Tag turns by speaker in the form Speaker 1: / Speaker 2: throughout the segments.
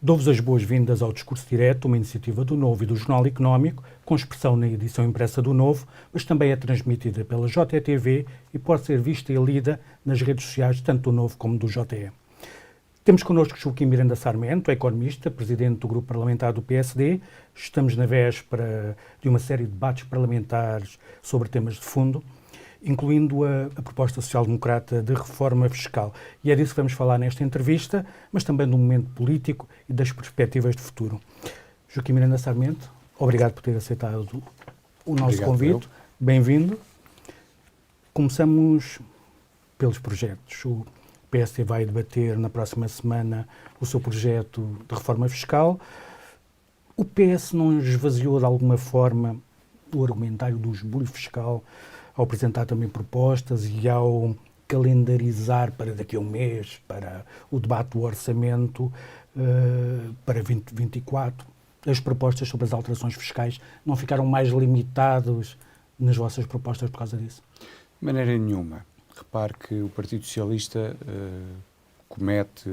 Speaker 1: Dou-vos as boas-vindas ao Discurso Direto, uma iniciativa do Novo e do Jornal Económico, com expressão na edição impressa do Novo, mas também é transmitida pela JTV e pode ser vista e lida nas redes sociais, tanto do Novo como do JE. Temos connosco Joaquim Miranda Sarmento, economista, presidente do Grupo Parlamentar do PSD. Estamos na véspera de uma série de debates parlamentares sobre temas de fundo, incluindo a proposta social-democrata de reforma fiscal. E é disso que vamos falar nesta entrevista, mas também do momento político e das perspectivas de futuro. Joaquim Miranda Sarmento, obrigado por ter aceitado o nosso convite. Bem-vindo. Começamos pelos projetos. O PSD vai debater na próxima semana o seu projeto de reforma fiscal. O PS não esvaziou de alguma forma o argumentário do esbulho fiscal ao apresentar também propostas e ao calendarizar para daqui a um mês, para o debate do orçamento para 2024. As propostas sobre as alterações fiscais não ficaram mais limitadas nas vossas propostas por causa disso?
Speaker 2: De maneira nenhuma. Repare que o Partido Socialista comete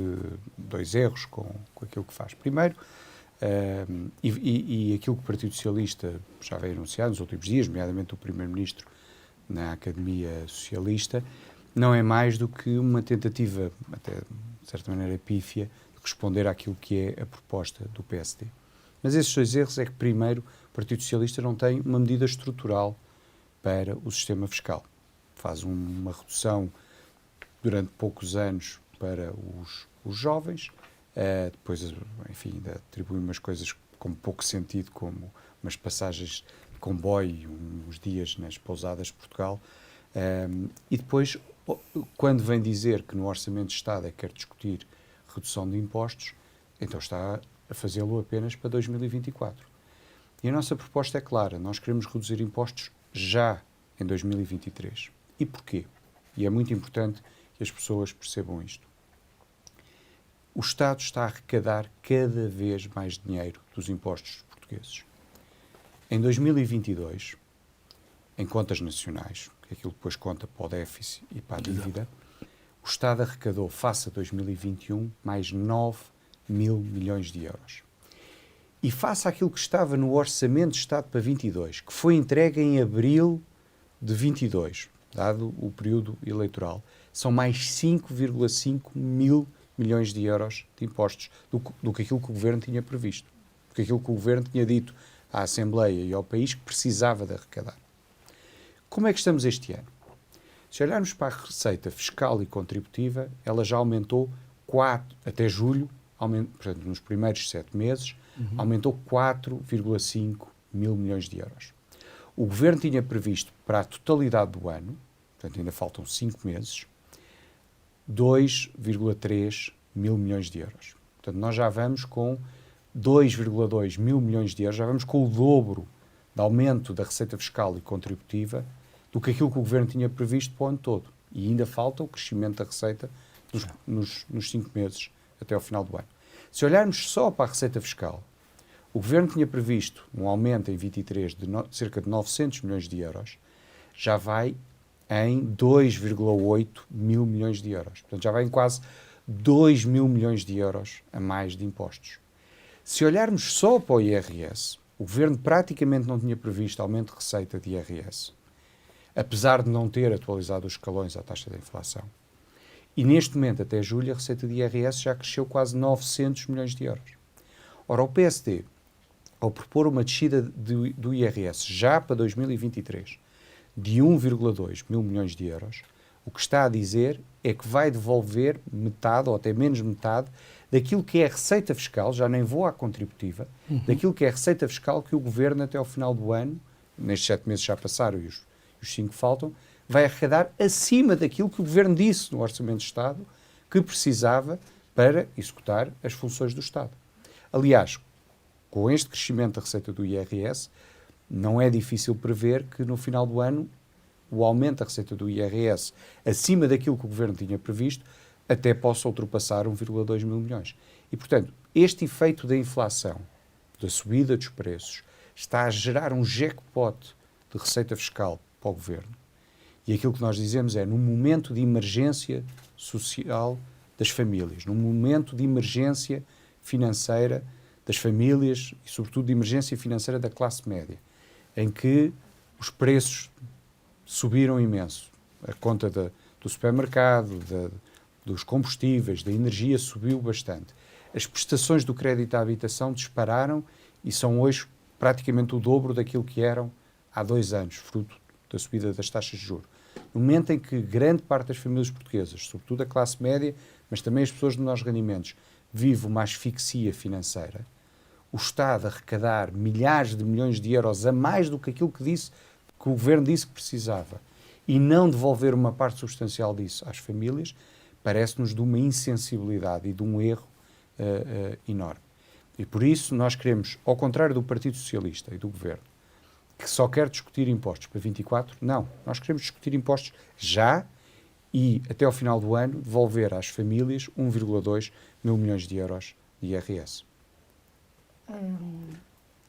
Speaker 2: dois erros com aquilo que faz. Primeiro, e aquilo que o Partido Socialista já veio anunciar nos últimos dias, nomeadamente o Primeiro-Ministro na Academia Socialista, não é mais do que uma tentativa, até de certa maneira pífia, de responder àquilo que é a proposta do PSD. Mas esses dois erros é que, primeiro, o Partido Socialista não tem uma medida estrutural para o sistema fiscal. Faz uma redução durante poucos anos para os jovens, depois, enfim, atribui umas coisas com pouco sentido, como umas passagens comboio, uns dias nas pousadas de Portugal, e depois, quando vem dizer que no Orçamento de Estado é que quer discutir redução de impostos, então está a fazê-lo apenas para 2024. E a nossa proposta é clara, nós queremos reduzir impostos já em 2023. E porquê? E é muito importante que as pessoas percebam isto. O Estado está a arrecadar cada vez mais dinheiro dos impostos dos portugueses. Em 2022, em contas nacionais, que aquilo depois conta para o déficit e para a dívida, o Estado arrecadou, face a 2021, mais 9 mil milhões de euros. E face àquilo que estava no Orçamento de Estado para 22, que foi entregue em abril de 22, dado o período eleitoral, são mais 5,5 mil milhões de euros de impostos do que aquilo que o Governo tinha previsto, do que aquilo que o Governo tinha dito à Assembleia e ao país que precisava de arrecadar. Como é que estamos este ano? Se olharmos para a receita fiscal e contributiva, ela já aumentou até julho, portanto, nos primeiros 7 meses, aumentou 4,5 mil milhões de euros. O Governo tinha previsto para a totalidade do ano, portanto ainda faltam 5 meses, 2,3 mil milhões de euros. Portanto, nós já vamos com 2,2 mil milhões de euros, já vamos com o dobro de aumento da receita fiscal e contributiva do que aquilo que o Governo tinha previsto para o ano todo. E ainda falta o crescimento da receita nos 5 meses até ao final do ano. Se olharmos só para a receita fiscal, o Governo tinha previsto um aumento em 23 de cerca de 900 milhões de euros, já vai em 2,8 mil milhões de euros. Portanto, já vai em quase 2 mil milhões de euros a mais de impostos. Se olharmos só para o IRS, o Governo praticamente não tinha previsto aumento de receita de IRS, apesar de não ter atualizado os escalões à taxa de inflação. E neste momento, até julho, a receita de IRS já cresceu quase 900 milhões de euros. Ora, o PSD, ao propor uma descida do IRS já para 2023 de 1,2 mil milhões de euros, o que está a dizer é que vai devolver metade, ou até menos metade, daquilo que é a receita fiscal, já nem vou à contributiva, daquilo que é a receita fiscal que o Governo até ao final do ano, nestes 7 meses já passaram e os 5 faltam, vai arrecadar acima daquilo que o Governo disse no Orçamento de Estado que precisava para executar as funções do Estado. Aliás, com este crescimento da receita do IRS, não é difícil prever que no final do ano o aumento da receita do IRS acima daquilo que o Governo tinha previsto até possa ultrapassar 1,2 mil milhões. E, portanto, este efeito da inflação, da subida dos preços, está a gerar um jackpot de receita fiscal para o Governo. E aquilo que nós dizemos é, num momento de emergência social das famílias, num momento de emergência financeira das famílias e, sobretudo, de emergência financeira da classe média, em que os preços subiram imenso. A conta do supermercado, dos combustíveis, da energia subiu bastante. As prestações do crédito à habitação dispararam e são hoje praticamente o dobro daquilo que eram há 2 anos, fruto da subida das taxas de juros. No momento em que grande parte das famílias portuguesas, sobretudo a classe média, mas também as pessoas de menores rendimentos, vive uma asfixia financeira, o Estado arrecadar milhares de milhões de euros a mais do que aquilo que o Governo disse que precisava e não devolver uma parte substancial disso às famílias, parece-nos de uma insensibilidade e de um erro enorme. E por isso nós queremos, ao contrário do Partido Socialista e do Governo, que só quer discutir impostos para 24, não. Nós queremos discutir impostos já e, até ao final do ano, devolver às famílias 1,2 mil milhões de euros de IRS.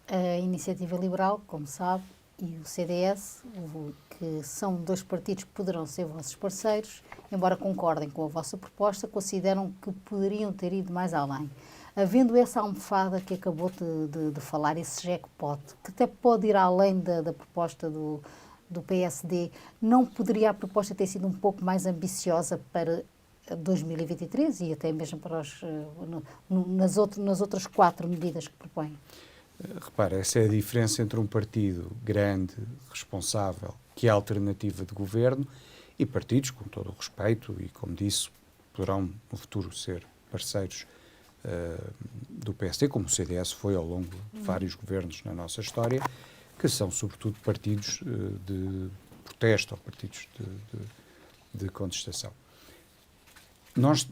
Speaker 3: A Iniciativa Liberal, como sabe, e o CDS, que são 2 partidos que poderão ser vossos parceiros, embora concordem com a vossa proposta, consideram que poderiam ter ido mais além. Havendo essa almofada que acabou de falar, esse jackpot, que até pode ir além da proposta do PSD, não poderia a proposta ter sido um pouco mais ambiciosa para 2023 e até mesmo para nas outras 4 medidas que propõem?
Speaker 2: Repara, essa é a diferença entre um partido grande, responsável, que é a alternativa de governo, e partidos, com todo o respeito, e como disse, poderão no futuro ser parceiros do PSD, como o CDS foi ao longo de vários governos na nossa história, que são sobretudo partidos de protesto ou partidos de contestação. Nós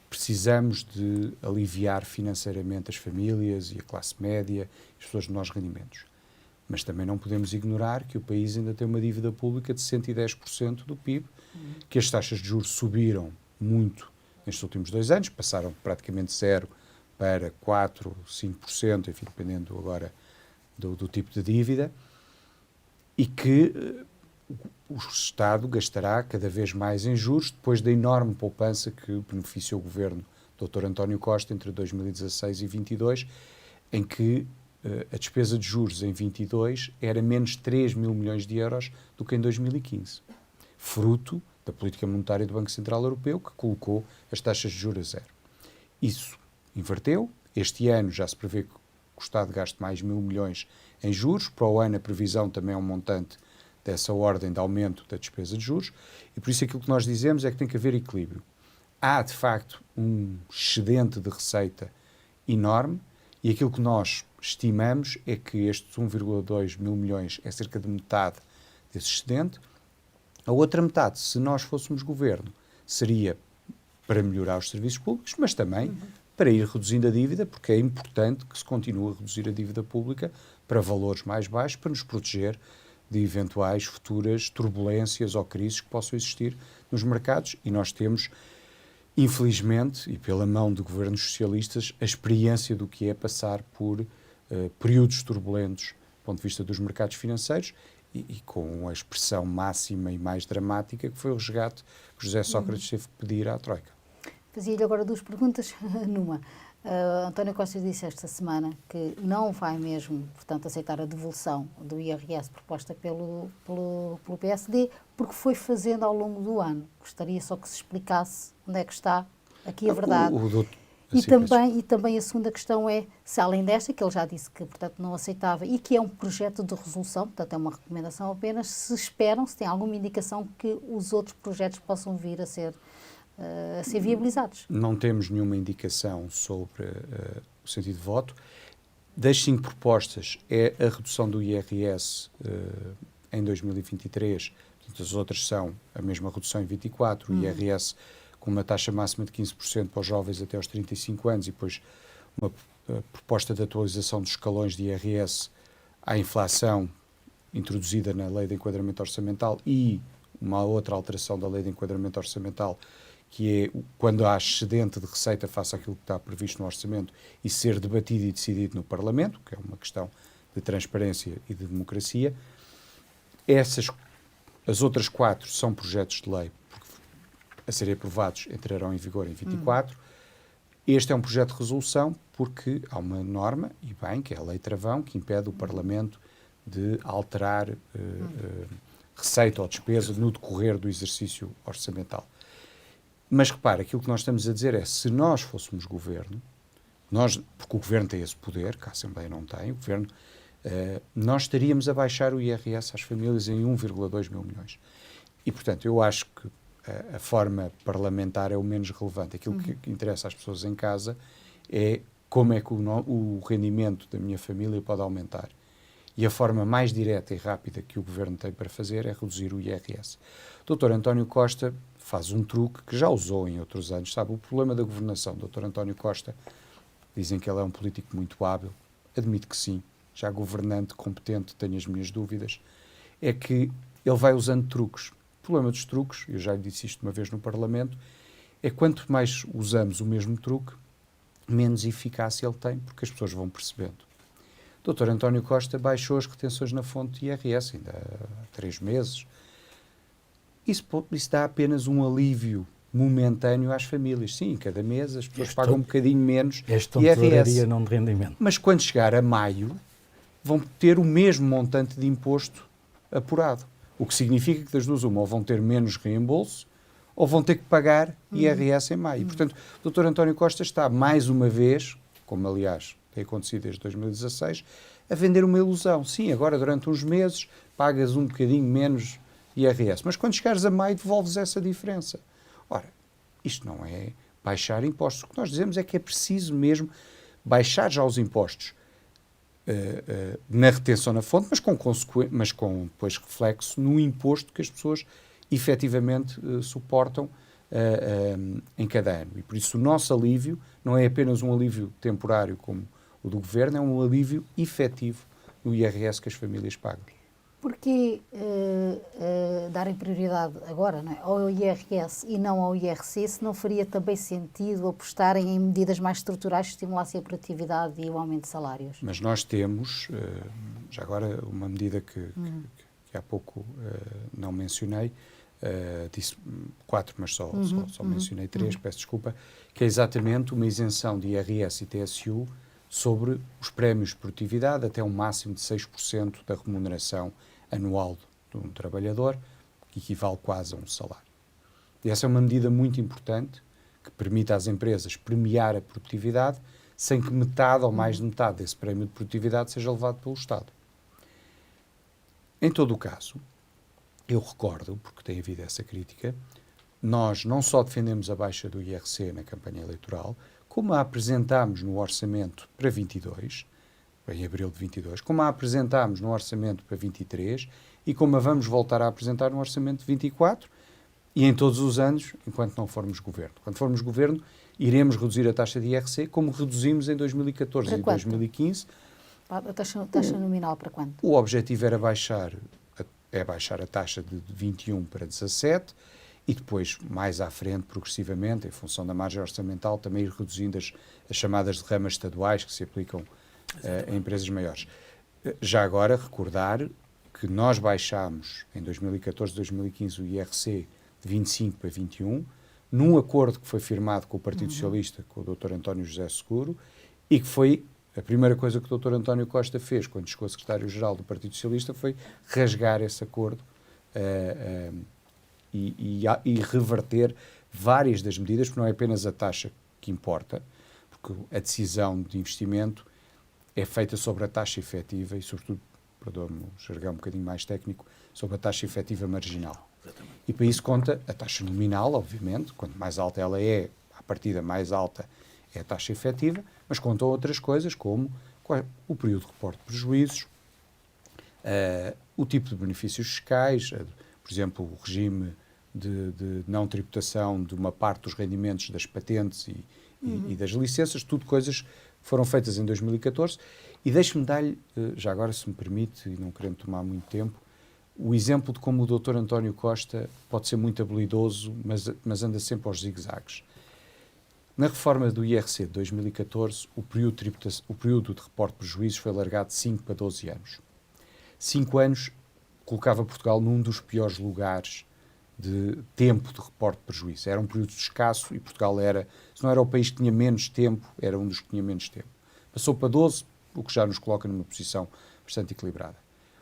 Speaker 2: precisamos de aliviar financeiramente as famílias e a classe média, as pessoas de menores rendimentos. Mas também não podemos ignorar que o país ainda tem uma dívida pública de 110% do PIB, que as taxas de juros subiram muito nestes últimos 2 anos, passaram praticamente 0 para 4%, 5%, enfim, dependendo agora do tipo de dívida, e que o Estado gastará cada vez mais em juros, depois da enorme poupança que beneficiou o governo do Dr. António Costa entre 2016 e 2022, em que a despesa de juros em 2022 era menos 3 mil milhões de euros do que em 2015, fruto da política monetária do Banco Central Europeu, que colocou as taxas de juros a 0. Isso inverteu. Este ano já se prevê que o Estado gaste mais 1.000 milhões em juros. Para o ano a previsão também é um montante dessa ordem de aumento da despesa de juros, e por isso aquilo que nós dizemos é que tem que haver equilíbrio. Há, de facto, um excedente de receita enorme, e aquilo que nós estimamos é que estes 1,2 mil milhões é cerca de metade desse excedente. A outra metade, se nós fôssemos governo, seria para melhorar os serviços públicos, mas também para ir reduzindo a dívida, porque é importante que se continue a reduzir a dívida pública para valores mais baixos, para nos proteger de eventuais futuras turbulências ou crises que possam existir nos mercados. E nós temos, infelizmente, e pela mão de governos socialistas, a experiência do que é passar por períodos turbulentos do ponto de vista dos mercados financeiros e com a expressão máxima e mais dramática que foi o resgate que José Sócrates teve que pedir à Troika.
Speaker 3: Fazia-lhe agora 2 perguntas numa. António Costa disse esta semana que não vai mesmo, portanto, aceitar a devolução do IRS proposta pelo PSD, porque foi fazendo ao longo do ano. Gostaria só que se explicasse onde é que está aqui a verdade. E também a segunda questão é, se além desta, que ele já disse que, portanto, não aceitava e que é um projeto de resolução, portanto, é uma recomendação apenas, se esperam, se tem alguma indicação que os outros projetos possam vir a ser viabilizados.
Speaker 2: Não temos nenhuma indicação sobre o sentido de voto. Das 5 propostas, é a redução do IRS em 2023, as outras são a mesma redução em 24, o IRS com uma taxa máxima de 15% para os jovens até aos 35 anos e depois uma proposta de atualização dos escalões de IRS à inflação introduzida na Lei de Enquadramento Orçamental e uma outra alteração da Lei de Enquadramento Orçamental, que é quando há excedente de receita face àquilo que está previsto no orçamento e ser debatido e decidido no Parlamento, que é uma questão de transparência e de democracia. As outras 4 são projetos de lei a serem aprovados, entrarão em vigor em 24. Este é um projeto de resolução porque há uma norma, e bem, que é a Lei Travão, que impede o Parlamento de alterar receita ou despesa no decorrer do exercício orçamental. Mas repara, aquilo que nós estamos a dizer é, se nós fôssemos governo, porque o governo tem esse poder, que a Assembleia não tem, o governo, nós estaríamos a baixar o IRS às famílias em 1,2 mil milhões. E, portanto, eu acho que a forma parlamentar é o menos relevante. Aquilo que interessa às pessoas em casa é como é que o rendimento da minha família pode aumentar. E a forma mais direta e rápida que o Governo tem para fazer é reduzir o IRS. O Dr. António Costa faz um truque que já usou em outros anos. Sabe, o problema da governação do Dr. António Costa, dizem que ele é um político muito hábil, admito que sim, já governante, competente, tenho as minhas dúvidas, é que ele vai usando truques. O problema dos truques, eu já lhe disse isto uma vez no Parlamento, é que quanto mais usamos o mesmo truque, menos eficácia ele tem, porque as pessoas vão percebendo. O Dr. António Costa baixou as retenções na fonte de IRS ainda há 3 meses. Isso dá apenas um alívio momentâneo às famílias. Sim, cada mês as pessoas pagam um bocadinho menos
Speaker 1: IRS. Não de rendimento.
Speaker 2: Mas quando chegar a maio, vão ter o mesmo montante de imposto apurado. O que significa que das duas uma, ou vão ter menos reembolso, ou vão ter que pagar IRS em maio. Portanto, o Dr. António Costa está, mais uma vez, como aliás tem acontecido desde 2016, a vender uma ilusão. Sim, agora durante uns meses pagas um bocadinho menos IRS, mas quando chegares a maio devolves essa diferença. Ora, isto não é baixar impostos. O que nós dizemos é que é preciso mesmo baixar já os impostos na retenção na fonte, mas com depois reflexo no imposto que as pessoas efetivamente suportam em cada ano. E por isso o nosso alívio não é apenas um alívio temporário como o do Governo, é um alívio efetivo no IRS que as famílias pagam.
Speaker 3: Porquê darem prioridade agora, não é, ao IRS e não ao IRC, se não faria também sentido apostarem em medidas mais estruturais que estimulassem a produtividade e o aumento de salários?
Speaker 2: Mas nós temos, já agora, uma medida que há pouco não mencionei, disse 4, mas só mencionei 3, peço desculpa, que é exatamente uma isenção de IRS e TSU sobre os prémios de produtividade até um máximo de 6% da remuneração anual de um trabalhador, que equivale quase a um salário. E essa é uma medida muito importante que permite às empresas premiar a produtividade sem que metade ou mais de metade desse prémio de produtividade seja levado pelo Estado. Em todo o caso, eu recordo, porque tem havido essa crítica, nós não só defendemos a baixa do IRC na campanha eleitoral, como a apresentámos no orçamento para 22, em abril de 22, como a apresentámos no orçamento para 23 e como a vamos voltar a apresentar no orçamento de 24 e em todos os anos, enquanto não formos governo. Quando formos governo, iremos reduzir a taxa de IRC, como reduzimos em 2014 e 2015.
Speaker 3: A taxa nominal para quanto?
Speaker 2: O objetivo era baixar a taxa de 21 para 17 e depois, mais à frente, progressivamente, em função da margem orçamental, também ir reduzindo as chamadas derramas estaduais que se aplicam a empresas maiores. Já agora, recordar que nós baixámos, em 2014 e 2015, o IRC de 25 para 21, num acordo que foi firmado com o Partido Socialista, com o Dr. António José Seguro, e que foi a primeira coisa que o Dr. António Costa fez quando chegou a secretário-geral do Partido Socialista foi rasgar esse acordo e reverter várias das medidas, porque não é apenas a taxa que importa, porque a decisão de investimento é feita sobre a taxa efetiva e, sobretudo, perdoa-me o jargão um bocadinho mais técnico, sobre a taxa efetiva marginal.
Speaker 1: Exatamente.
Speaker 2: E para isso conta a taxa nominal, obviamente, quanto mais alta ela é, à partida mais alta é a taxa efetiva, mas contam outras coisas como o período de reporte de prejuízos, o tipo de benefícios fiscais, por exemplo, o regime de não tributação de uma parte dos rendimentos das patentes e das licenças, tudo coisas que foram feitas em 2014. E deixe-me dar-lhe, já agora, se me permite, e não querendo tomar muito tempo, o exemplo de como o Dr. António Costa pode ser muito habilidoso, mas anda sempre aos zigue-zagues. Na reforma do IRC de 2014, o período de reporte de prejuízos foi alargado de 5 para 12 anos. 5 anos colocava Portugal num dos piores lugares de tempo de reporte de prejuízo. Era um período escasso e Portugal era, se não era o país que tinha menos tempo, era um dos que tinha menos tempo. Passou para 12, o que já nos coloca numa posição bastante equilibrada.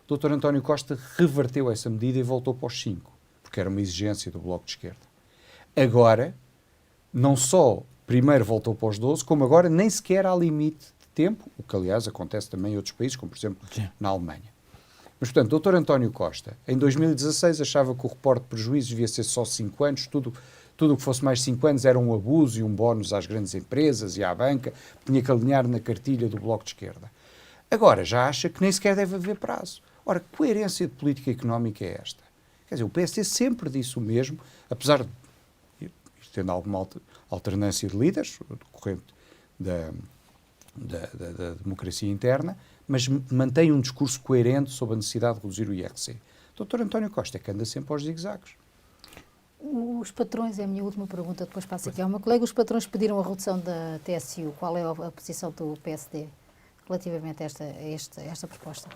Speaker 2: O Dr. António Costa reverteu essa medida e voltou para os 5, porque era uma exigência do Bloco de Esquerda. Agora, não só primeiro voltou para os 12, como agora nem sequer há limite de tempo, o que aliás acontece também em outros países, como por exemplo na Alemanha. Mas, portanto, o Dr. António Costa, em 2016, achava que o reporte de prejuízos devia ser só 5 anos, tudo o que fosse mais 5 anos era um abuso e um bónus às grandes empresas e à banca, tinha que alinhar na cartilha do Bloco de Esquerda. Agora já acha que nem sequer deve haver prazo. Ora, que coerência de política económica é esta? Quer dizer, o PSD sempre disse o mesmo, apesar de tendo alguma alternância de líderes, decorrente da democracia interna, mas mantém um discurso coerente sobre a necessidade de reduzir o IRC. O Dr. António Costa é que anda sempre aos zigue-zagues.
Speaker 3: Os patrões, é a minha última pergunta, depois passo aqui ao meu colega. Os patrões pediram a redução da TSU. Qual é a posição do PSD relativamente a esta proposta?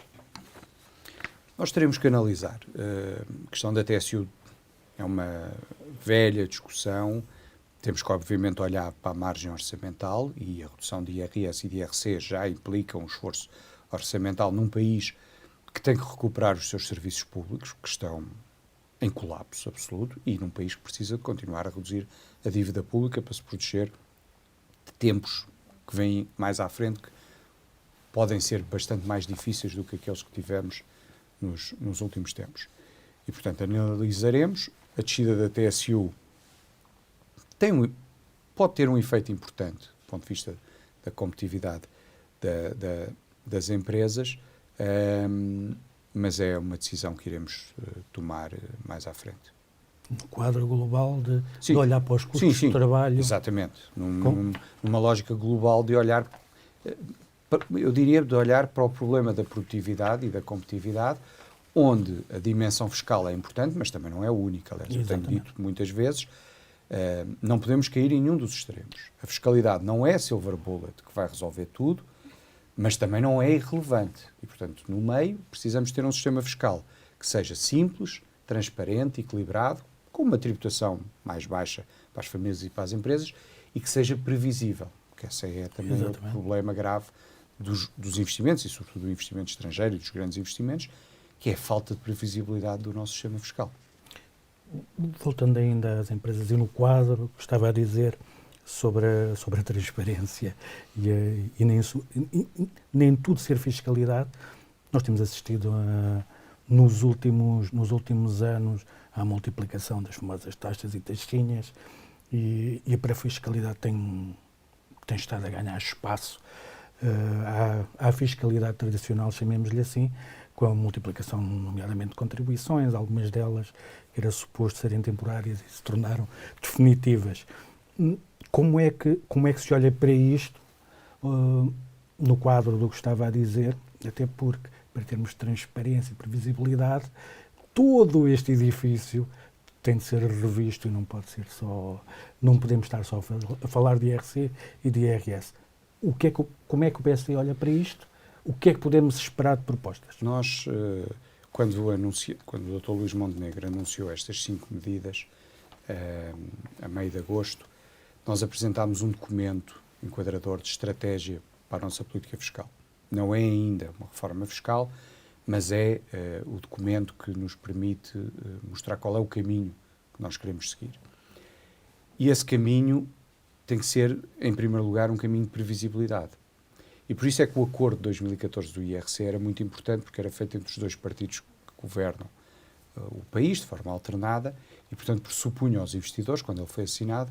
Speaker 2: Nós teremos que analisar. A questão da TSU é uma velha discussão. Temos que, obviamente, olhar para a margem orçamental e a redução de IRS e de IRC já implica um esforço orçamental num país que tem que recuperar os seus serviços públicos, que estão em colapso absoluto, e num país que precisa de continuar a reduzir a dívida pública para se proteger de tempos que vêm mais à frente, que podem ser bastante mais difíceis do que aqueles que tivemos nos últimos tempos. E, portanto, analisaremos. A descida da TSU pode ter um efeito importante do ponto de vista da competitividade das empresas, mas é uma decisão que iremos tomar mais à frente.
Speaker 1: No quadro global de olhar para os custos de trabalho.
Speaker 2: Exatamente. Numa lógica global de olhar, eu diria, de olhar para o problema da produtividade e da competitividade, onde a dimensão fiscal é importante, mas também não é única. Aliás, eu tenho dito muitas vezes, não podemos cair em nenhum dos extremos. A fiscalidade não é a silver bullet que vai resolver tudo, mas também não é irrelevante. E, portanto, no meio, precisamos ter um sistema fiscal que seja simples, transparente, equilibrado, com uma tributação mais baixa para as famílias e para as empresas e que seja previsível, porque esse é também outro problema grave dos investimentos, e sobretudo do investimento estrangeiro e dos grandes investimentos, que é a falta de previsibilidade do nosso sistema fiscal.
Speaker 1: Voltando ainda às empresas e no quadro, estava a dizer sobre a transparência e nem tudo ser fiscalidade. Nós temos assistido nos últimos anos à multiplicação das famosas taxas e taxinhas e a pré-fiscalidade tem estado a ganhar espaço. Há a fiscalidade tradicional, chamemos-lhe assim, com a multiplicação, nomeadamente, de contribuições, algumas delas era suposto serem temporárias e se tornaram definitivas. Como é que se olha para isto, no quadro do que estava a dizer, até porque, para termos transparência e previsibilidade, todo este edifício tem de ser revisto e não pode ser só... Não podemos estar só a falar de IRC e de IRS. Como é que o PSD olha para isto? O que é que podemos esperar de propostas?
Speaker 2: Nós, quando o Dr. Luís Montenegro anunciou estas 5 medidas, a meio de agosto, nós apresentámos um documento enquadrador de estratégia para a nossa política fiscal. Não é ainda uma reforma fiscal, mas é o documento que nos permite mostrar qual é o caminho que nós queremos seguir. E esse caminho tem que ser, em primeiro lugar, um caminho de previsibilidade. E por isso é que o acordo de 2014 do IRC era muito importante, porque era feito entre os dois partidos que governam o país, de forma alternada, e, portanto, pressupunha aos investidores, quando ele foi assinado,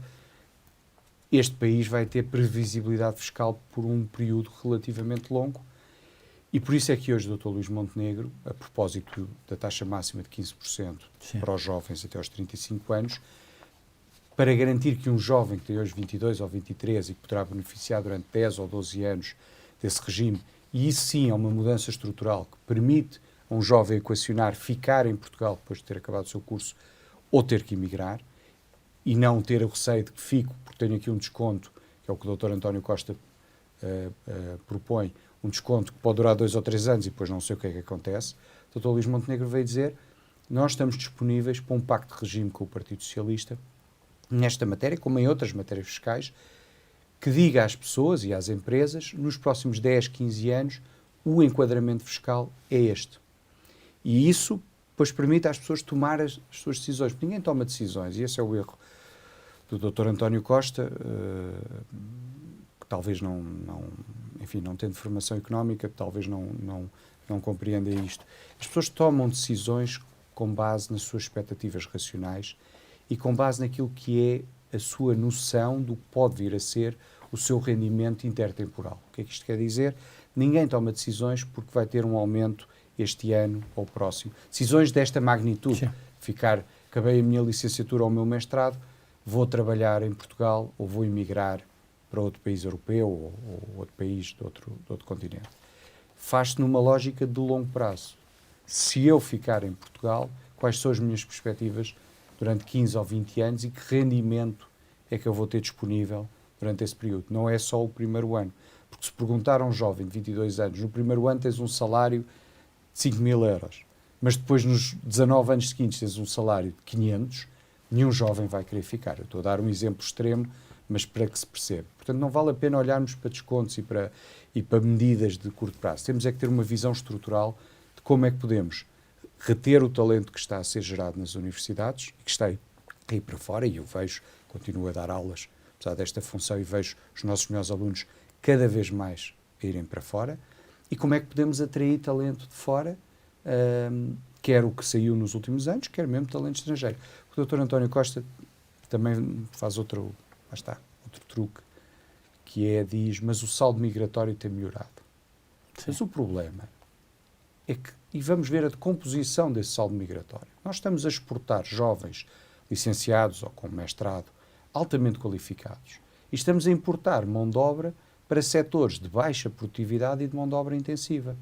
Speaker 2: este país vai ter previsibilidade fiscal por um período relativamente longo. E por isso é que hoje o Dr. Luís Montenegro, a propósito da taxa máxima de 15% para os jovens até aos 35 anos, para garantir que um jovem que tem hoje 22 ou 23 e que poderá beneficiar durante 10 ou 12 anos desse regime, e isso sim é uma mudança estrutural que permite a um jovem equacionar ficar em Portugal depois de ter acabado o seu curso ou ter que emigrar, e não ter o receio de que fico porque tenho aqui um desconto, que é o que o Dr. António Costa propõe, um desconto que pode durar 2 ou 3 anos e depois não sei o que é que acontece. O Dr. Luís Montenegro veio dizer nós estamos disponíveis para um pacto de regime com o Partido Socialista nesta matéria, como em outras matérias fiscais, que diga às pessoas e às empresas, nos próximos 10, 15 anos, o enquadramento fiscal é este. E isso, depois, permite às pessoas tomar as suas decisões. Porque ninguém toma decisões, e esse é o erro do Dr. António Costa, que talvez não tendo formação económica, talvez não compreenda isto. As pessoas tomam decisões com base nas suas expectativas racionais e com base naquilo que é a sua noção do que pode vir a ser o seu rendimento intertemporal. O que é que isto quer dizer? Ninguém toma decisões porque vai ter um aumento este ano ou próximo. Decisões desta magnitude. Sim. Acabei a minha licenciatura ou o meu mestrado, vou trabalhar em Portugal ou vou emigrar para outro país europeu ou outro país de outro continente. Faz-se numa lógica de longo prazo. Se eu ficar em Portugal, quais são as minhas perspectivas durante 15 ou 20 anos e que rendimento é que eu vou ter disponível durante esse período? Não é só o primeiro ano. Porque se perguntar a um jovem de 22 anos, no primeiro ano tens um salário de 5.000 euros, mas depois nos 19 anos seguintes tens um salário de 500, nenhum jovem vai querer ficar. Eu estou a dar um exemplo extremo, mas para que se perceba. Portanto, não vale a pena olharmos para descontos e para medidas de curto prazo. Temos é que ter uma visão estrutural de como é que podemos reter o talento que está a ser gerado nas universidades e que está aí para fora, e eu vejo, continuo a dar aulas, apesar desta função, e vejo os nossos melhores alunos cada vez mais a irem para fora, e como é que podemos atrair talento de fora, quer o que saiu nos últimos anos, quer mesmo talento estrangeiro. O Dr. António Costa também faz outro truque, que diz, mas o saldo migratório tem melhorado. Sim. Mas o problema é que, e vamos ver a decomposição desse saldo migratório, nós estamos a exportar jovens licenciados ou com mestrado altamente qualificados e estamos a importar mão de obra para setores de baixa produtividade e de mão de obra intensiva.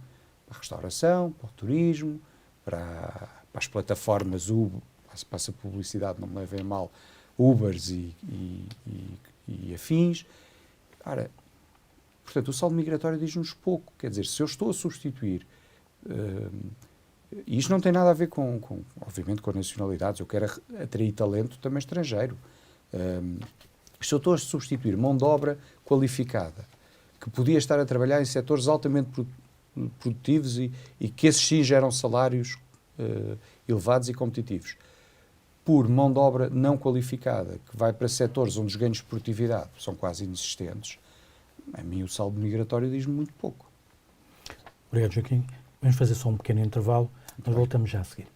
Speaker 2: Para a restauração, para o turismo, para as plataformas Uber, passa publicidade, não me levem a mal, Ubers e afins. Ora, portanto, o saldo migratório diz-nos pouco. Quer dizer, se eu estou a substituir, e isto não tem nada a ver obviamente, com nacionalidades, eu quero atrair talento também estrangeiro. Se eu estou a substituir mão de obra qualificada, que podia estar a trabalhar em setores altamente produtivos e que esses sim geram salários elevados e competitivos, por mão de obra não qualificada, que vai para setores onde os ganhos de produtividade são quase inexistentes, a mim o saldo migratório diz-me muito pouco.
Speaker 1: Obrigado, Joaquim. Vamos fazer só um pequeno intervalo, nós voltamos já a seguir.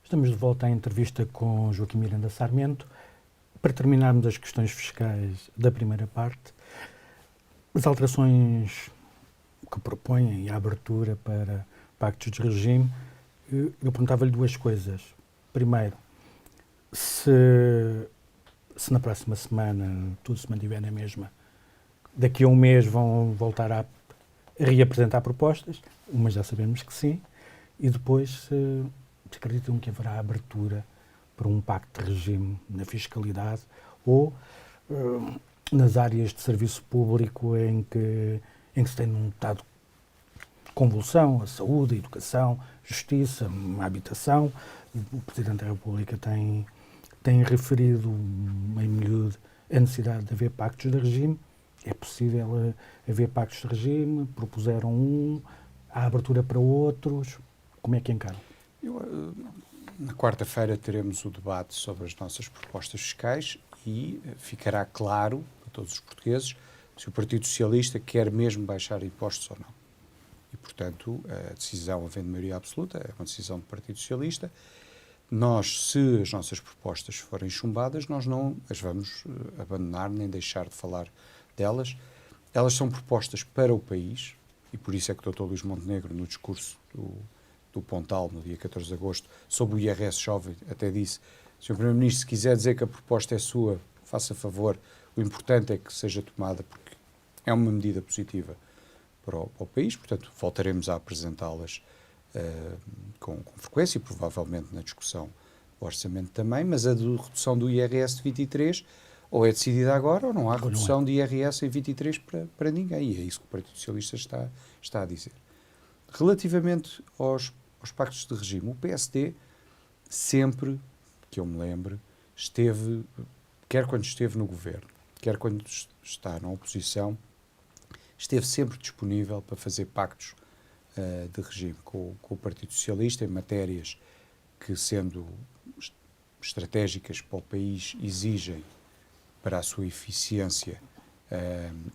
Speaker 1: Estamos de volta à entrevista com Joaquim Miranda Sarmento. Para terminarmos as questões fiscais da primeira parte, as alterações que propõem a abertura para pactos de regime, eu perguntava-lhe duas coisas. Primeiro, se na próxima semana tudo se mantiver na mesma, daqui a um mês vão voltar a reapresentar propostas, mas já sabemos que sim, e depois se acreditam que haverá abertura para um pacto de regime na fiscalidade ou nas áreas de serviço público em que se tem notado convulsão, a saúde, a educação, justiça, a habitação. O Presidente da República tem referido em miúdo a necessidade de haver pactos de regime. É possível haver pactos de regime? Propuseram há abertura para outros? Como é que encaram?
Speaker 2: Na quarta-feira teremos o debate sobre as nossas propostas fiscais e ficará claro a todos os portugueses se o Partido Socialista quer mesmo baixar impostos ou não. E, portanto, a decisão, havendo maioria absoluta, é uma decisão do Partido Socialista. Nós, se as nossas propostas forem chumbadas, nós não as vamos abandonar nem deixar de falar delas. Elas são propostas para o país, e por isso é que o Dr. Luís Montenegro, no discurso do Pontal, no dia 14 de agosto, sobre o IRS jovem, até disse: Sr. Primeiro-Ministro, se quiser dizer que a proposta é sua, faça favor, o importante é que seja tomada, porque é uma medida positiva para o país, portanto, voltaremos a apresentá-las com frequência e provavelmente na discussão do orçamento também, mas a redução do IRS de 23 ou é decidida agora ou não há redução de IRS em 23 para ninguém, e é isso que o Partido Socialista está a dizer. Relativamente aos pactos de regime, o PSD sempre, que eu me lembre, esteve, quer quando esteve no governo, quer quando está na oposição, esteve sempre disponível para fazer pactos de regime com o Partido Socialista em matérias que, sendo estratégicas para o país, exigem para a sua eficiência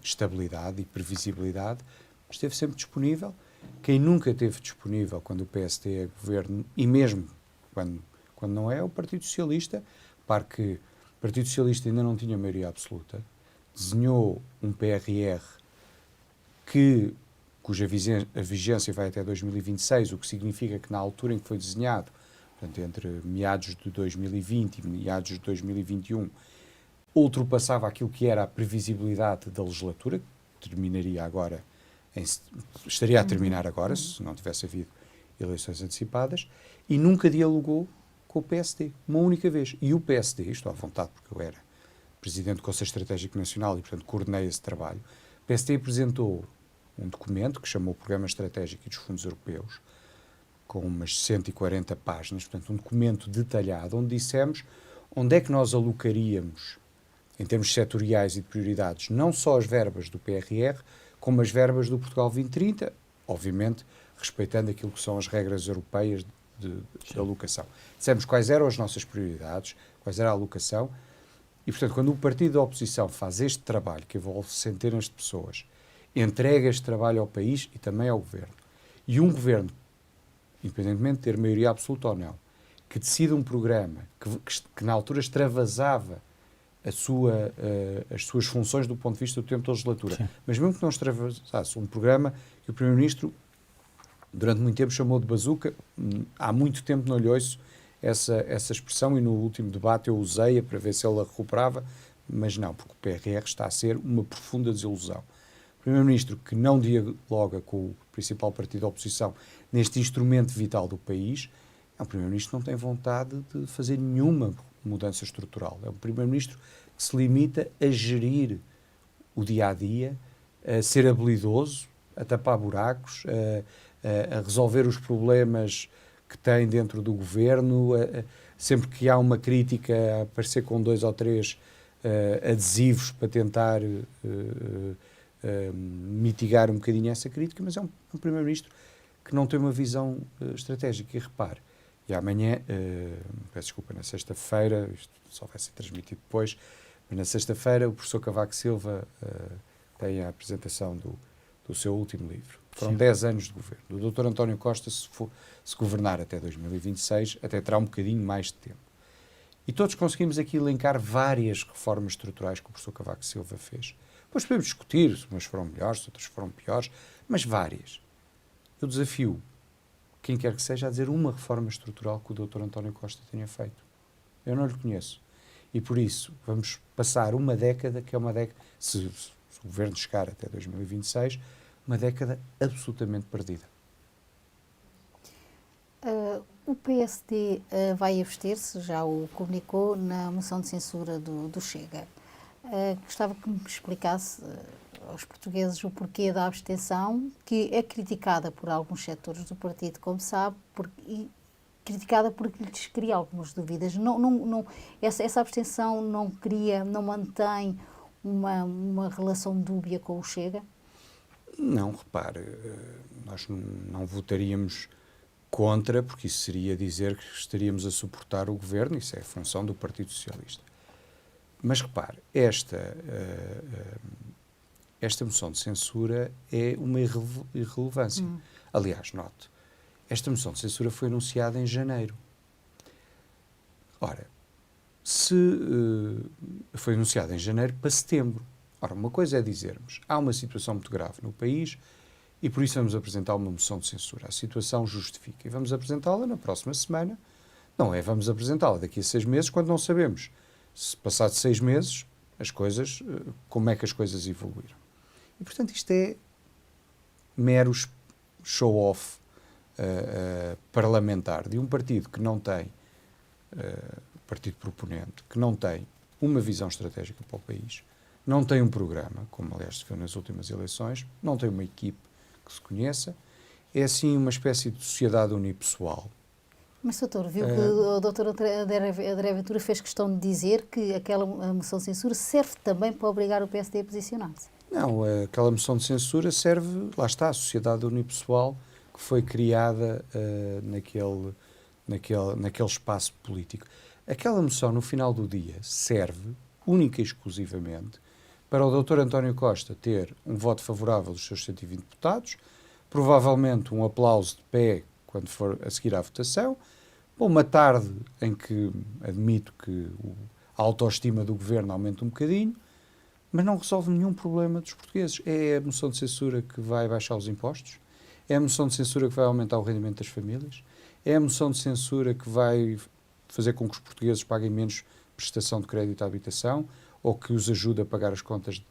Speaker 2: estabilidade e previsibilidade, esteve sempre disponível. Quem nunca esteve disponível quando o PSD é governo, e mesmo quando não é, o Partido Socialista, para que o Partido Socialista ainda não tinha maioria absoluta, desenhou um PRR cuja vigência vai até 2026, o que significa que na altura em que foi desenhado, portanto, entre meados de 2020 e meados de 2021, ultrapassava aquilo que era a previsibilidade da legislatura, que terminaria agora, estaria a terminar agora, se não tivesse havido eleições antecipadas, e nunca dialogou com o PSD, uma única vez. E o PSD, estou à vontade porque eu era Presidente do Conselho Estratégico Nacional e, portanto, coordenei esse trabalho, o PSD apresentou um documento que chamou o Programa Estratégico dos Fundos Europeus, com umas 140 páginas, portanto, um documento detalhado, onde dissemos onde é que nós alocaríamos, em termos setoriais e de prioridades, não só as verbas do PRR, como as verbas do Portugal 2030, obviamente respeitando aquilo que são as regras europeias de alocação. Dissemos quais eram as nossas prioridades, quais era a alocação, e, portanto, quando o partido da oposição faz este trabalho, que envolve centenas de pessoas, entrega este trabalho ao país e também ao governo, e um governo, independentemente de ter maioria absoluta ou não, que decide um programa que na altura extravasava as suas funções do ponto de vista do tempo da legislatura. Sim. Mas mesmo que não extravasasse um programa que o Primeiro-Ministro durante muito tempo chamou de bazuca, há muito tempo não lhe ouço essa expressão, e no último debate eu usei-a para ver se ele a recuperava, mas não, porque o PRR está a ser uma profunda desilusão. O Primeiro-Ministro que não dialoga com o principal partido da oposição neste instrumento vital do país, é um Primeiro-Ministro que não tem vontade de fazer nenhuma mudança estrutural. É um Primeiro-Ministro que se limita a gerir o dia-a-dia, a ser habilidoso, a tapar buracos, a resolver os problemas que tem dentro do governo, sempre que há uma crítica, a aparecer com 2 ou 3 adesivos para tentar mitigar um bocadinho essa crítica, mas é um Primeiro-Ministro que não tem uma visão estratégica. E repare, e amanhã, peço desculpa, na sexta-feira, isto só vai ser transmitido depois, mas na sexta-feira o professor Cavaco Silva tem a apresentação do seu último livro. Foram 10 anos de governo. O Dr. António Costa, se governar até 2026, até terá um bocadinho mais de tempo. E todos conseguimos aqui elencar várias reformas estruturais que o professor Cavaco Silva fez. Depois podemos discutir se umas foram melhores, se outras foram piores, mas várias. Eu desafio quem quer que seja a dizer uma reforma estrutural que o Dr. António Costa tenha feito. Eu não lhe conheço. E por isso vamos passar uma década, que é uma década, se o governo chegar até 2026, uma década absolutamente perdida.
Speaker 3: O PSD vai abster-se, já o comunicou, na moção de censura do Chega. Gostava que me explicasse aos portugueses o porquê da abstenção, que é criticada por alguns setores do partido, como sabe, e criticada porque lhes cria algumas dúvidas. Essa abstenção não mantém uma relação dúbia com o Chega?
Speaker 2: Não, repare, nós não votaríamos contra, porque isso seria dizer que estaríamos a suportar o governo, isso é a função do Partido Socialista. Mas repare, esta moção de censura é uma irrelevância. Aliás, note, esta moção de censura foi anunciada em janeiro. Ora, se foi anunciada em janeiro para setembro. Ora, uma coisa é dizermos, há uma situação muito grave no país e por isso vamos apresentar uma moção de censura. A situação justifica. E vamos apresentá-la na próxima semana. Não é, vamos apresentá-la daqui a 6 meses, quando não sabemos se passados 6 meses, como é que as coisas evoluíram. E, portanto, isto é mero show-off parlamentar de um partido que não tem, partido proponente, que não tem uma visão estratégica para o país, não tem um programa, como aliás se viu nas últimas eleições, não tem uma equipe que se conheça, é assim uma espécie de sociedade unipessoal.
Speaker 3: Mas, doutor, viu que o doutor André Ventura fez questão de dizer que aquela moção de censura serve também para obrigar o PSD a posicionar-se.
Speaker 2: Não, aquela moção de censura serve, lá está, a sociedade unipessoal que foi criada naquele espaço político. Aquela moção, no final do dia, serve única e exclusivamente para o Dr. António Costa ter um voto favorável dos seus 120 deputados, provavelmente um aplauso de pé quando for a seguir à votação, para uma tarde em que admito que a autoestima do governo aumenta um bocadinho, mas não resolve nenhum problema dos portugueses. É a moção de censura que vai baixar os impostos? É a moção de censura que vai aumentar o rendimento das famílias? É a moção de censura que vai fazer com que os portugueses paguem menos prestação de crédito à habitação ou que os ajude a pagar as contas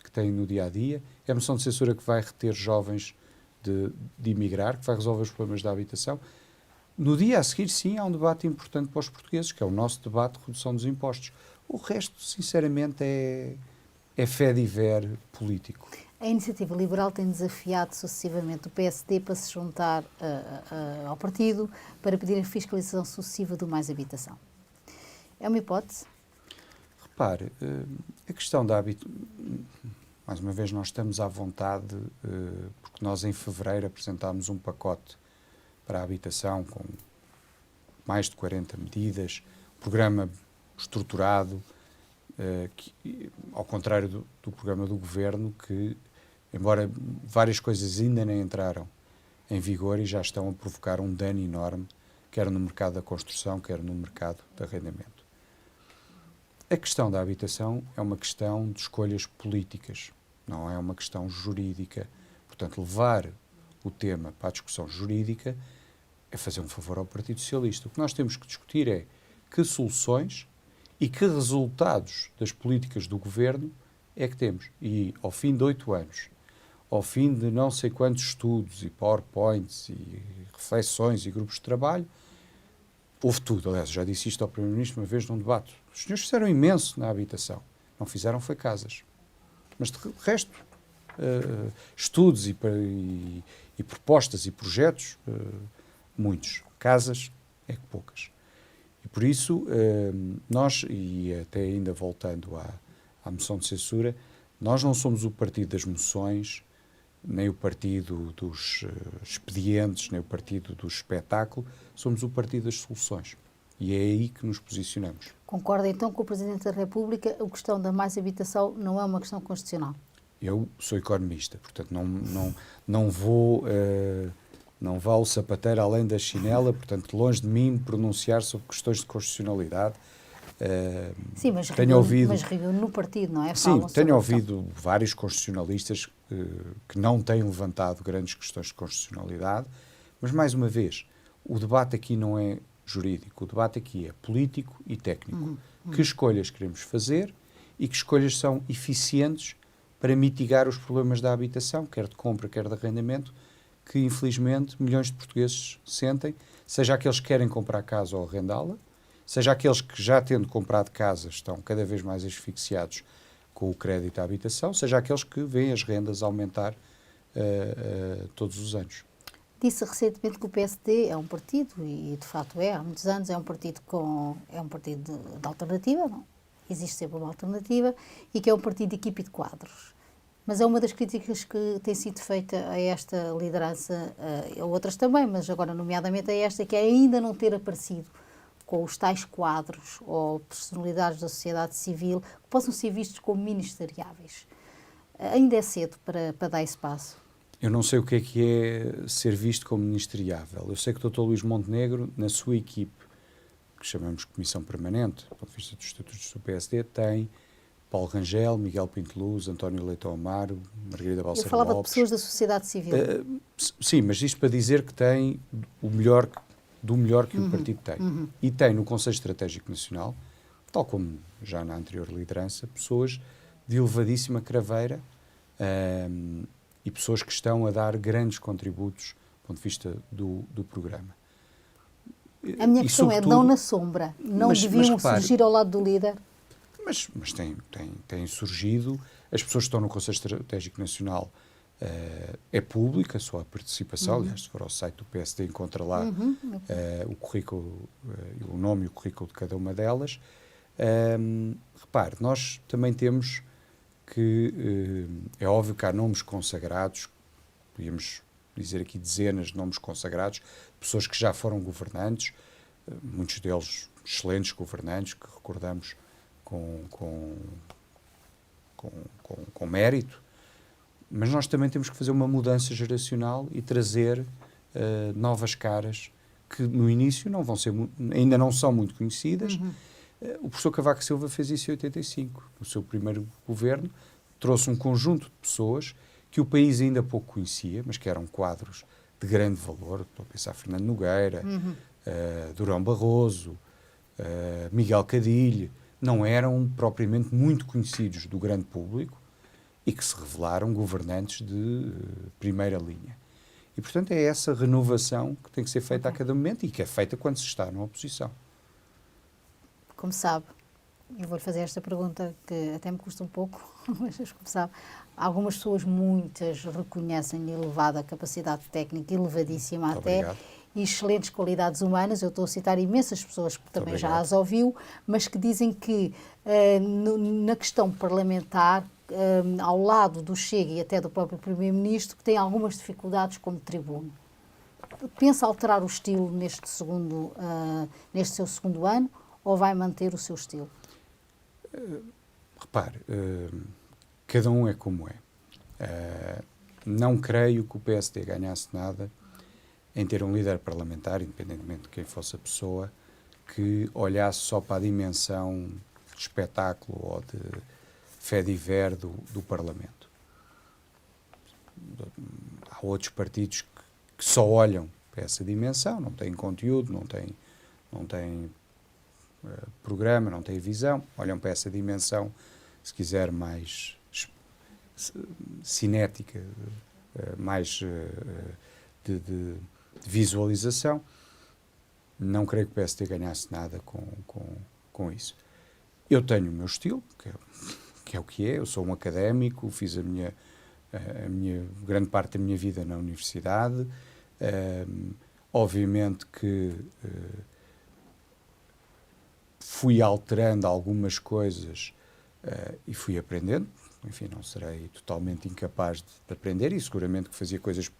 Speaker 2: que têm no dia-a-dia? É a moção de censura que vai reter jovens de emigrar, que vai resolver os problemas da habitação? No dia a seguir, sim, há um debate importante para os portugueses, que é o nosso debate de redução dos impostos. O resto, sinceramente, é fé-de-ver político.
Speaker 3: A Iniciativa Liberal tem desafiado sucessivamente o PSD para se juntar ao partido para pedir a fiscalização sucessiva do Mais Habitação. É uma hipótese?
Speaker 2: Repare, a questão da habitação... Mais uma vez, nós estamos à vontade, porque nós em fevereiro apresentámos um pacote para a habitação com mais de 40 medidas, programa estruturado, que, ao contrário do programa do governo, que, embora várias coisas ainda nem entraram em vigor e já estão a provocar um dano enorme, quer no mercado da construção, quer no mercado de arrendamento. A questão da habitação é uma questão de escolhas políticas, não é uma questão jurídica. Portanto, levar o tema para a discussão jurídica é fazer um favor ao Partido Socialista. O que nós temos que discutir é que soluções e que resultados das políticas do governo é que temos. E ao fim de 8 anos, ao fim de não sei quantos estudos e PowerPoints e reflexões e grupos de trabalho, houve tudo. Aliás, já disse isto ao Primeiro-Ministro uma vez num debate. Os senhores fizeram imenso na habitação. Não fizeram foi casas. Mas de resto, estudos e propostas e projetos, muitos. Casas, é que poucas. E por isso, nós, e até ainda voltando à moção de censura, nós não somos o partido das moções, nem o partido dos expedientes, nem o partido do espetáculo, somos o partido das soluções. E é aí que nos posicionamos.
Speaker 3: Concorda então com o Presidente da República, a questão da Mais Habitação não é uma questão constitucional?
Speaker 2: Eu sou economista, portanto não vou ao sapateiro além da chinela, portanto longe de mim pronunciar sobre questões de constitucionalidade.
Speaker 3: Sim, mas reúne no partido, não é?
Speaker 2: Sim, tenho ouvido vários constitucionalistas que não têm levantado grandes questões de constitucionalidade, mas mais uma vez, o debate aqui não é jurídico, o debate aqui é político e técnico. Que escolhas queremos fazer e que escolhas são eficientes para mitigar os problemas da habitação, quer de compra, quer de arrendamento, que infelizmente milhões de portugueses sentem, seja aqueles que querem comprar casa ou arrendá-la, seja aqueles que já tendo comprado casa estão cada vez mais asfixiados com o crédito à habitação, seja aqueles que veem as rendas aumentar todos os anos.
Speaker 3: Disse recentemente que o PSD é um partido, e de facto há muitos anos, é um partido de alternativa, não? Existe sempre uma alternativa, e que é um partido de equipe e de quadros. Mas é uma das críticas que tem sido feita a esta liderança, a outras também, mas agora nomeadamente a esta, que é ainda não ter aparecido com os tais quadros ou personalidades da sociedade civil que possam ser vistos como ministeriáveis. Ainda é cedo para dar esse passo?
Speaker 2: Eu não sei o que é ser visto como ministeriável. Eu sei que o Dr. Luís Montenegro, na sua equipe, que chamamos Comissão Permanente, do ponto de vista dos estatutos do PSD, tem Paulo Rangel, Miguel Pinto Luz, António Leitão Amaro, Margarida Balseiro Lopes.
Speaker 3: Eu falava de pessoas da sociedade civil.
Speaker 2: Sim, mas isto para dizer que tem o melhor que o partido tem. E tem no Conselho Estratégico Nacional, tal como já na anterior liderança, pessoas de elevadíssima craveira e pessoas que estão a dar grandes contributos do ponto de vista do programa.
Speaker 3: A minha questão é, não na sombra, não deviam surgir ao lado do líder?
Speaker 2: Mas têm surgido, as pessoas que estão no Conselho Estratégico Nacional é pública, só a participação. Aliás, se for ao site do PSD, encontra lá o currículo, o nome e o currículo de cada uma delas. Repare, nós também temos que, é óbvio que há nomes consagrados, podíamos dizer aqui dezenas de nomes consagrados, pessoas que já foram governantes, muitos deles excelentes governantes, que recordamos com mérito, mas nós também temos que fazer uma mudança geracional e trazer novas caras que no início não vão ser, ainda não são muito conhecidas. O professor Cavaco Silva fez isso em 85, no seu primeiro governo, trouxe um conjunto de pessoas que o país ainda pouco conhecia, mas que eram quadros de grande valor. Estou a pensar Fernando Nogueira, Durão Barroso, Miguel Cadilho, não eram propriamente muito conhecidos do grande público e que se revelaram governantes de primeira linha. E, portanto, é essa renovação que tem que ser feita a cada momento e que é feita quando se está na oposição.
Speaker 3: Como sabe, eu vou-lhe fazer esta pergunta que até me custa um pouco, mas como sabe, algumas pessoas, muitas, reconhecem elevada capacidade técnica, elevadíssima
Speaker 2: Muito
Speaker 3: até,
Speaker 2: obrigado.
Speaker 3: e excelentes qualidades humanas. Eu estou a citar imensas pessoas que também já as ouviu, mas que dizem que na questão parlamentar, ao lado do Chega e até do próprio Primeiro-Ministro, que tem algumas dificuldades como tribuno. Pensa alterar o estilo neste seu segundo ano ou vai manter o seu estilo?
Speaker 2: Repare, cada um é como é. Não creio que o PSD ganhasse nada em ter um líder parlamentar, independentemente de quem fosse a pessoa, que olhasse só para a dimensão de espetáculo ou de fé divers do Parlamento. Há outros partidos que só olham para essa dimensão, não têm conteúdo, não têm programa, não têm visão, olham para essa dimensão, se quiser, mais cinética, mais de visualização. Não creio que o PSD ganhasse nada com isso. Eu tenho o meu estilo, que é o que é. Eu sou um académico, fiz a minha grande parte da minha vida na universidade. Obviamente que fui alterando algumas coisas e fui aprendendo. Enfim, não serei totalmente incapaz de aprender e seguramente que fazia coisas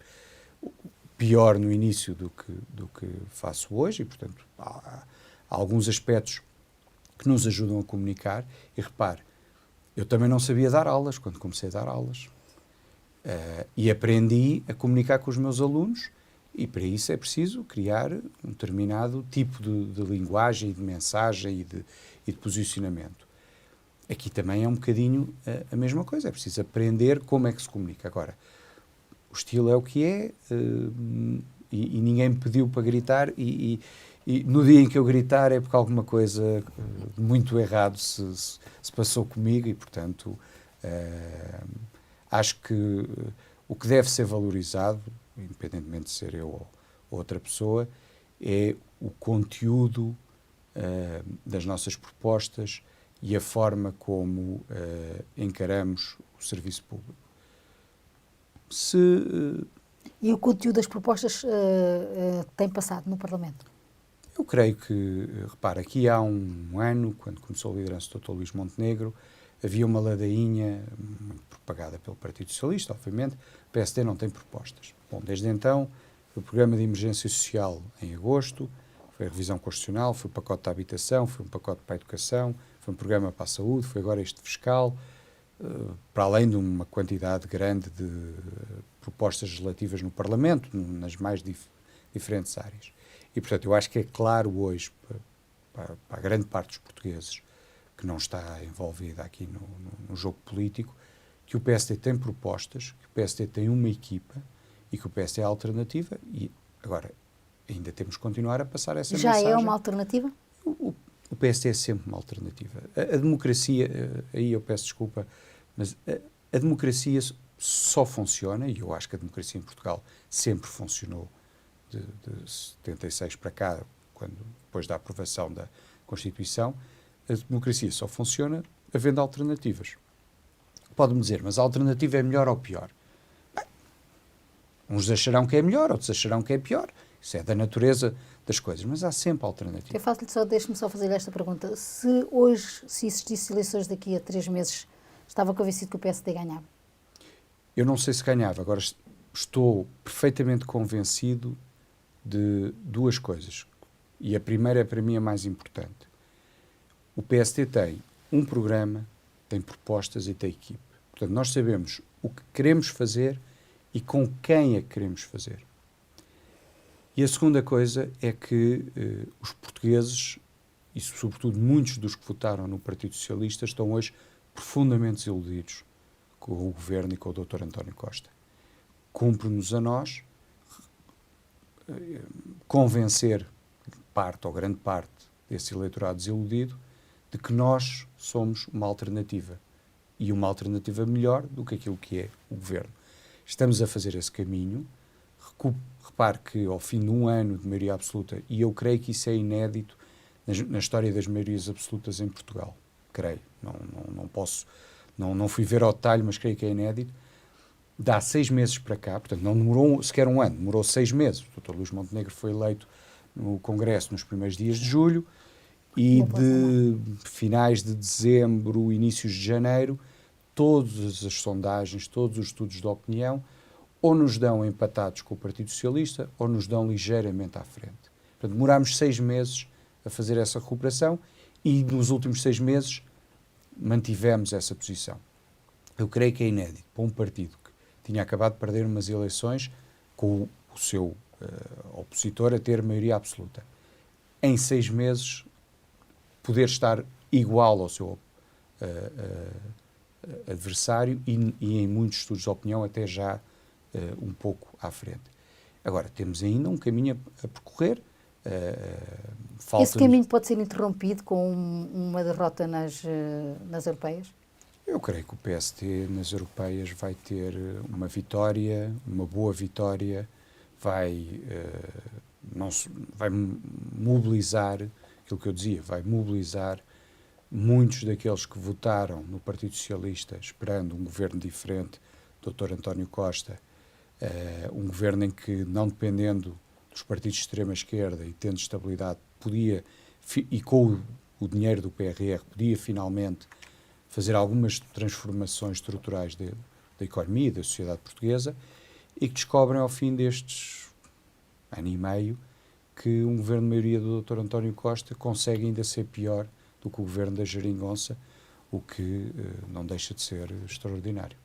Speaker 2: pior no início do que faço hoje e, portanto, há alguns aspectos que nos ajudam a comunicar. E repare, eu também não sabia dar aulas quando comecei a dar aulas. E aprendi a comunicar com os meus alunos e para isso é preciso criar um determinado tipo de linguagem, de mensagem e de posicionamento. Aqui também é um bocadinho a mesma coisa, é preciso aprender como é que se comunica. Agora, o estilo é o que é e ninguém me pediu para gritar e no dia em que eu gritar é porque alguma coisa muito errado se passou comigo e, portanto, acho que o que deve ser valorizado, independentemente de ser eu ou outra pessoa, é o conteúdo das nossas propostas e a forma como encaramos o serviço público.
Speaker 3: E o conteúdo das propostas tem passado no Parlamento?
Speaker 2: Eu creio que, repara, aqui há um ano, quando começou a liderança do Dr. Luís Montenegro, havia uma ladainha muito propagada pelo Partido Socialista, obviamente. O PSD não tem propostas. Bom, desde então, foi o programa de emergência social em agosto, foi a revisão constitucional, foi o pacote da habitação, foi um pacote para a educação, foi um programa para a saúde, foi agora este fiscal, para além de uma quantidade grande de propostas legislativas no Parlamento, nas mais diferentes áreas. E, portanto, eu acho que é claro hoje, para a grande parte dos portugueses que não está envolvida aqui no jogo político, que o PSD tem propostas, que o PSD tem uma equipa e que o PSD é alternativa e, agora, ainda temos que continuar a passar essa mensagem.
Speaker 3: Já é uma alternativa?
Speaker 2: O PSD é sempre uma alternativa. A democracia, aí eu peço desculpa, mas a democracia só funciona, e eu acho que a democracia em Portugal sempre funcionou de 76 para cá, depois da aprovação da Constituição, a democracia só funciona havendo alternativas. Pode-me dizer, mas a alternativa é melhor ou pior? Bem, Uns acharão que é melhor, outros acharão que é pior. Isso é da natureza das coisas, mas há sempre alternativa.
Speaker 3: Eu faço-lhe só, deixe-me só fazer esta pergunta. Se hoje, se existisse eleições daqui a 3 meses, estava convencido que o PSD ganhava?
Speaker 2: Eu não sei se ganhava, agora estou perfeitamente convencido de duas coisas. E a primeira é para mim a mais importante. O PSD tem um programa, tem propostas e tem equipe. Portanto, nós sabemos o que queremos fazer e com quem é que queremos fazer. E a segunda coisa é que os portugueses, e sobretudo muitos dos que votaram no Partido Socialista, estão hoje profundamente desiludidos com o governo e com o Dr. António Costa. Cumpre-nos a nós convencer parte ou grande parte desse eleitorado desiludido de que nós somos uma alternativa e uma alternativa melhor do que aquilo que é o governo. Estamos a fazer esse caminho. Repare que ao fim de um ano de maioria absoluta, e eu creio que isso é inédito na história das maiorias absolutas em Portugal, creio, não fui ver ao detalhe, mas creio que é inédito. Dá 6 meses para cá, portanto não demorou sequer um ano, demorou 6 meses. O Dr. Luís Montenegro foi eleito no Congresso nos primeiros dias de julho e de finais de dezembro, inícios de janeiro, todas as sondagens, todos os estudos de opinião ou nos dão empatados com o Partido Socialista ou nos dão ligeiramente à frente. Portanto, demorámos 6 meses a fazer essa recuperação e nos últimos 6 meses mantivemos essa posição. Eu creio que é inédito para um partido que tinha acabado de perder umas eleições com o seu opositor a ter maioria absoluta. Em 6 meses poder estar igual ao seu adversário e em muitos estudos de opinião até já um pouco à frente. Agora, temos ainda um caminho a percorrer.
Speaker 3: Esse caminho pode ser interrompido com uma derrota nas europeias?
Speaker 2: Eu creio que o PSD nas europeias vai ter uma vitória, uma boa vitória, vai mobilizar, aquilo que eu dizia, vai mobilizar muitos daqueles que votaram no Partido Socialista esperando um governo diferente, Dr. António Costa, um governo em que, não dependendo dos partidos de extrema-esquerda e tendo estabilidade, podia, e com o dinheiro do PRR, podia finalmente fazer algumas transformações estruturais da economia e da sociedade portuguesa, e que descobrem ao fim destes ano e meio que um governo de maioria do Dr. António Costa consegue ainda ser pior do que o governo da Geringonça, o que não deixa de ser extraordinário.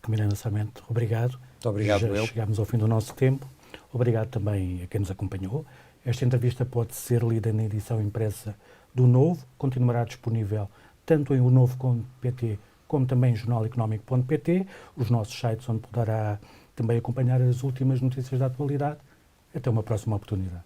Speaker 1: Miranda Sarmento, obrigado.
Speaker 2: Muito obrigado,
Speaker 1: Já chegámos ao fim do nosso tempo. Obrigado também a quem nos acompanhou. Esta entrevista pode ser lida na edição impressa do Novo, continuará disponível tanto em onovo.pt como também em jornaleconómico.pt, os nossos sites onde poderá também acompanhar as últimas notícias da atualidade. Até uma próxima oportunidade.